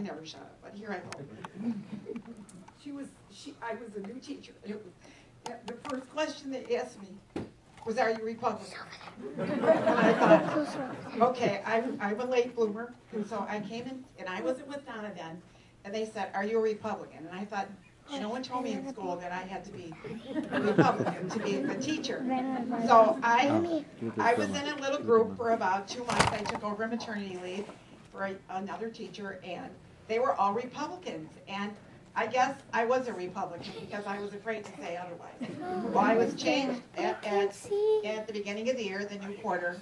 I never shut up, but here I go. I was a new teacher. The first question they asked me was, "Are you Republican?" And I thought, okay, I'm a late bloomer, and so I came in, and I wasn't with Donna then, and they said, "Are you a Republican?" And I thought, no one told me in school that I had to be a Republican to be a teacher. So I was in a little group for about 2 months. I took over maternity leave for another teacher, and they were all Republicans. And I guess I was a Republican because I was afraid to say otherwise. Well, I was changed at the beginning of the year, the new quarter.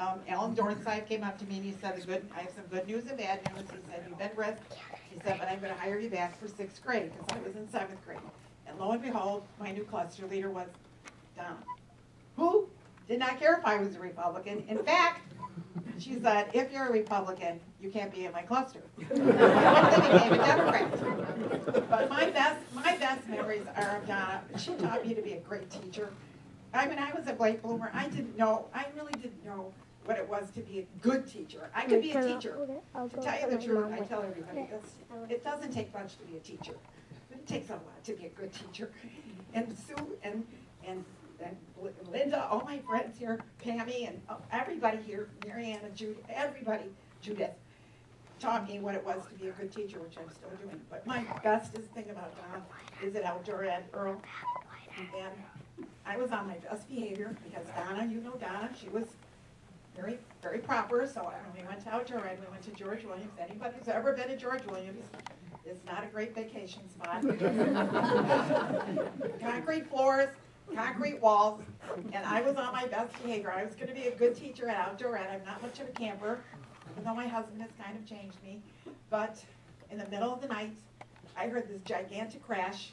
Alan Dornside came up to me and he said, "I have some good news and bad news." He said, "You've been risked." He said, "But I'm going to hire you back for 6th grade," because I was in 7th grade. And lo and behold, my new cluster leader was Donna, who did not care if I was a Republican. In fact, she said, "If you're a Republican, you can't be in my cluster." I became a Democrat. But my best memories are of Donna. She taught me to be a great teacher. I mean, I was a late bloomer. I really didn't know what it was to be a good teacher. I could be a teacher. To tell you the truth, I tell everybody this. It doesn't take much to be a teacher. But it takes a lot to be a good teacher. And Sue and Linda, all my friends here, Pammy, and everybody here, Marianne and Judith, Judith, taught me what it was to be a good teacher, which I'm still doing. But my bestest thing about Donna is at outdoor ed, Earl. And I was on my best behavior because Donna, you know Donna, she was very, very proper. So when we went to outdoor ed, we went to George Williams. Anybody who's ever been to George Williams, it's not a great vacation spot. Concrete floors, concrete walls, and I was on my best behavior. I was going to be a good teacher at outdoor ed. I'm not much of a camper, even though my husband has kind of changed me. But in the middle of the night, I heard this gigantic crash.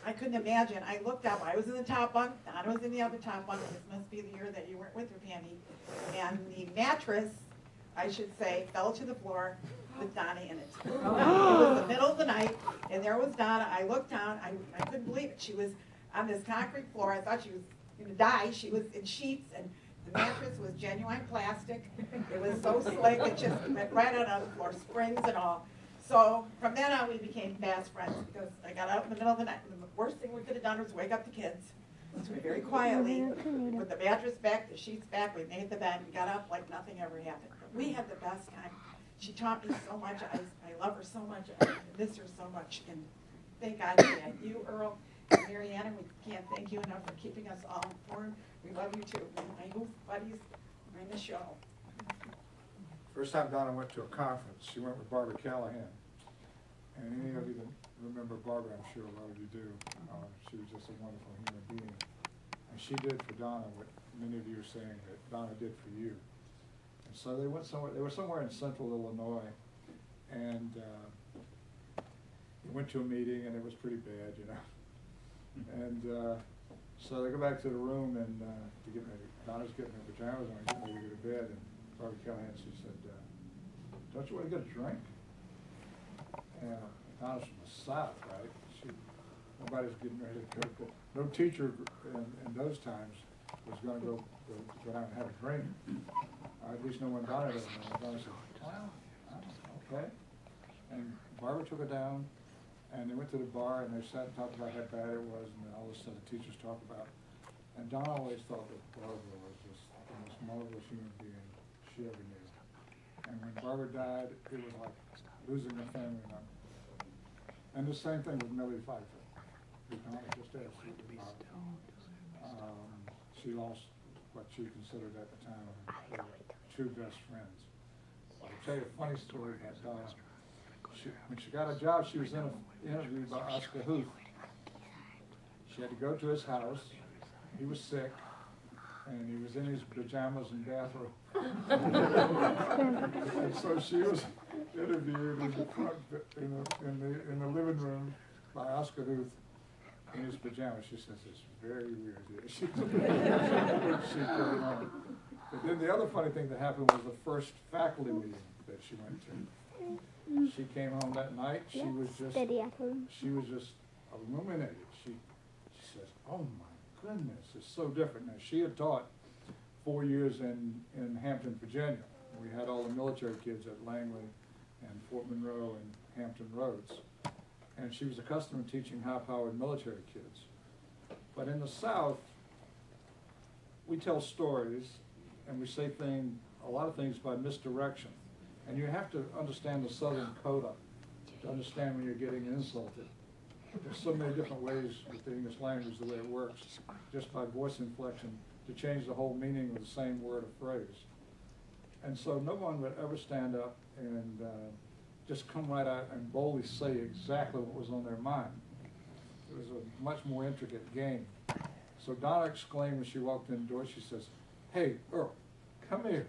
I couldn't imagine. I looked up. I was in the top bunk. Donna was in the other top bunk. This must be the year that you weren't with her, Pammy. And the mattress, I should say, fell to the floor with Donna in it. It was the middle of the night, and there was Donna. I looked down. I couldn't believe it. She was on this concrete floor. I thought she was going to die. She was in sheets, and the mattress was genuine plastic. It was so slick. It just went right out on the floor, springs and all. So from then on, we became fast friends because I got out in the middle of the night. And the worst thing we could have done was wake up the kids. So we very quietly put the mattress back, the sheets back. We made the bed and got up like nothing ever happened. But we had the best time. She taught me so much. I love her so much. I miss her so much. And thank God for that. You, Earl, and Marianne, and we can't thank you enough for keeping us all informed. We love you too. My goof buddies, I miss you all. First time Donna went to a conference, she went with Barbara Callahan. And any of you that remember Barbara, I'm sure a lot of you do. She was just a wonderful human being. And she did for Donna what many of you are saying that Donna did for you. And so they went somewhere, they were somewhere in central Illinois. And they went to a meeting and it was pretty bad, you know. And so they go back to the room and Donna's getting her pajamas on, getting ready to go to bed. And Barbara Callahan, she said, "Don't you want to get a drink?" And Donna's from the South, right? Nobody's getting ready to go. No teacher in those times was going to go out and have a drink. At least no one Donna doesn't know. Donna said, "Well, okay." And Barbara took her down, and they went to the bar, and they sat and talked about how bad it was, and all this stuff the teachers talk about. And Donna always thought that Barbara was just the most marvelous human being she ever knew. And when Barbara died, it was like losing a family member. And the same thing with Millie Pfeiffer, who Donna just absolutely loved. She lost what she considered at the time her two best friends. I'll tell you a funny story about Donna. When she got a job, she was interviewed by Oscar Huth. She had to go to his house. He was sick, and he was in his pajamas and bathrobe. And so she was interviewed in the living room by Oscar Huth in his pajamas. She says, "It's very weird." She But then the other funny thing that happened was the first faculty meeting that she went to. She came home that night. She was just illuminated. She says, "Oh my goodness, it's so different." Now she had taught 4 years in Hampton, Virginia. We had all the military kids at Langley and Fort Monroe and Hampton Roads. And she was accustomed to teaching high-powered military kids. But in the South, we tell stories and we say a lot of things by misdirection. And you have to understand the Southern coda to understand when you're getting insulted. There's so many different ways with the English language, the way it works, just by voice inflection, to change the whole meaning of the same word or phrase. And so no one would ever stand up and just come right out and boldly say exactly what was on their mind. It was a much more intricate game. So Donna exclaimed when she walked in the door, she says, "Hey, Earl, come here."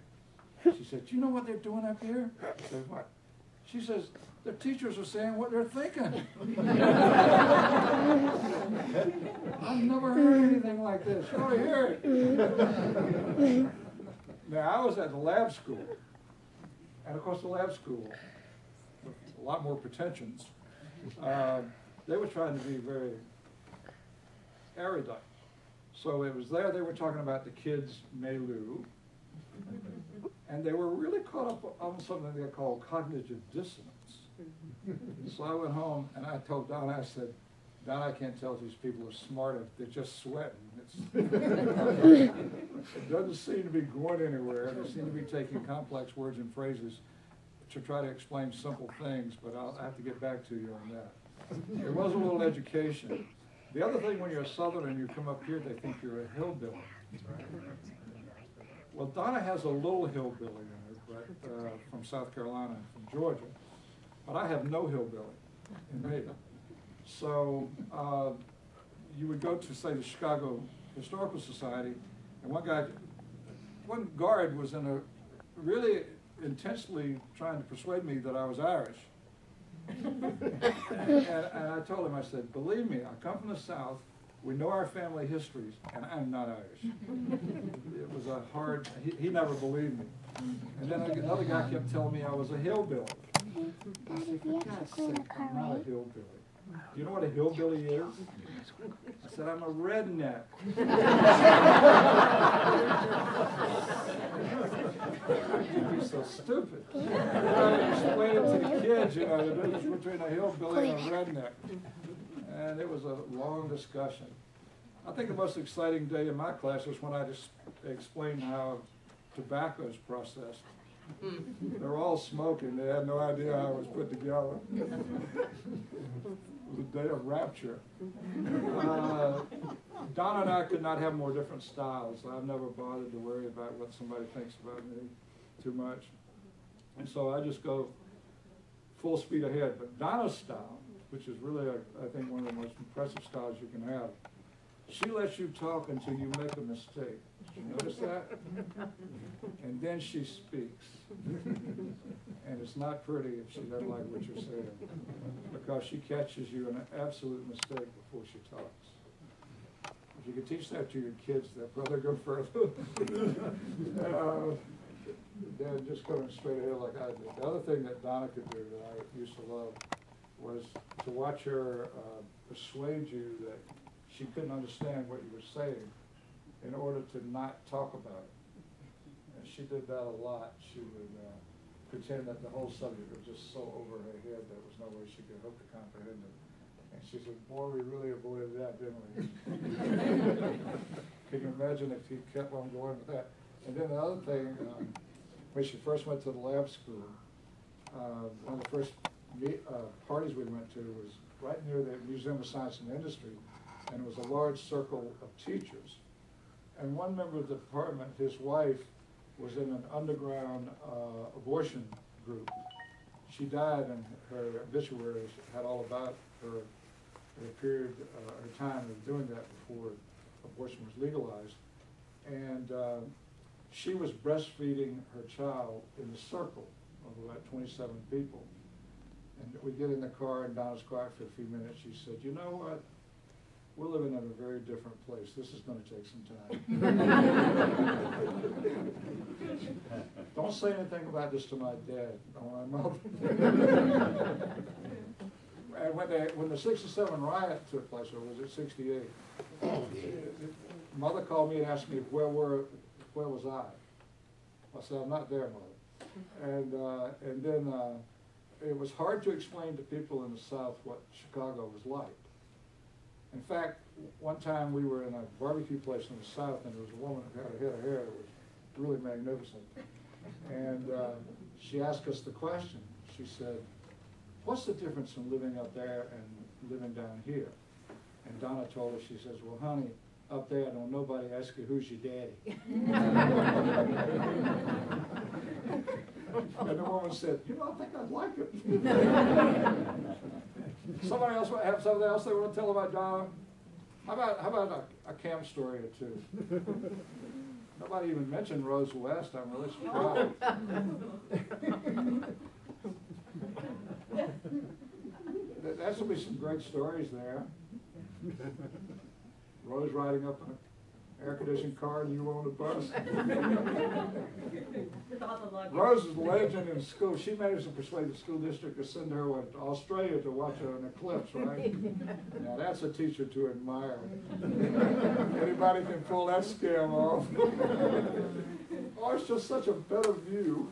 She said, "Do you know what they're doing up here?" I said, "What?" She says, "The teachers are saying what they're thinking." I've never heard anything like this. You ought to hear it. Now, I was at the lab school, and of course the lab school, with a lot more pretensions, they were trying to be very erudite. So it was there they were talking about the kids' milieu, and they were really caught up on something they call cognitive dissonance. So I went home and I told Donna, I said, "Donna, I can't tell if these people are smart if they're just sweating. It doesn't seem to be going anywhere. They seem to be taking complex words and phrases to try to explain simple things, but I'll have to get back to you on that." There was a little education. The other thing, when you're a Southerner and you come up here, they think you're a hillbilly. Well, Donna has a little hillbilly in her, but from South Carolina and from Georgia. But I have no hillbilly in me. So you would go to, say, the Chicago Historical Society, and one guard was really intensely trying to persuade me that I was Irish. and I told him, I said, "Believe me, I come from the South, we know our family histories, and I'm not Irish." It was a hard, he never believed me. And then another guy kept telling me I was a hillbilly. I said, "For God's sake, I'm not a hillbilly. Do you know what a hillbilly is?" I said, "I'm a redneck." You're so stupid. I explained it to the kids, you know, the difference between a hillbilly and a redneck. And it was a long discussion. I think the most exciting day in my class was when I just explained how tobacco is processed. They were all smoking. They had no idea how it was put together. It was a day of rapture. Donna and I could not have more different styles. I've never bothered to worry about what somebody thinks about me too much. And so I just go full speed ahead. But Donna's style, which is really, I think, one of the most impressive styles you can have, she lets you talk until you make a mistake. Did you notice that? And then she speaks. And it's not pretty if she doesn't like what you're saying, because she catches you in an absolute mistake before she talks. If you could teach that to your kids, they'll probably go further. They're just going straight ahead like I did. The other thing that Donna could do that I used to love was to watch her persuade you that she couldn't understand what you were saying in order to not talk about it. And she did that a lot. She would pretend that the whole subject was just so over her head there was no way she could hope to comprehend it. And she said, "Boy, we really avoided that, didn't we?" Can you imagine if he kept on going with that? And then the other thing, when she first went to the lab school, one of the first parties we went to was right near the Museum of Science and Industry, and it was a large circle of teachers. And one member of the department, his wife, was in an underground abortion group. She died, and her obituaries had all about her period, her time of doing that before abortion was legalized. And she was breastfeeding her child in the circle of about 27 people. And we get in the car, and Donna's quiet for a few minutes. She said, "You know what? We're living in a very different place. This is going to take some time." Don't say anything about this to my dad or my mother. And when the '67 riot took place, or was it '68? Mother called me and asked me where was I. I said, "I'm not there, Mother." And then it was hard to explain to people in the South what Chicago was like. In fact, one time we were in a barbecue place in the South, and there was a woman who had a head of hair that was really magnificent. And she asked us the question. She said, "What's the difference in living up there and living down here?" And Donna told her, she says, "Well, honey, up there, don't nobody ask you who's your daddy." And the woman said, "You know, I think I'd like it." Somebody else have something else they want to tell about Donna? How about a camp story or two? Nobody even mentioned Rose West. I'm really surprised. There's going to be some great stories there. Rose riding up in an air-conditioned car and you on the bus. Rose is a legend in school. She managed to persuade the school district to send her to Australia to watch an eclipse, right? Now that's a teacher to admire. Anybody can pull that scam off. Oh, it's just such a better view.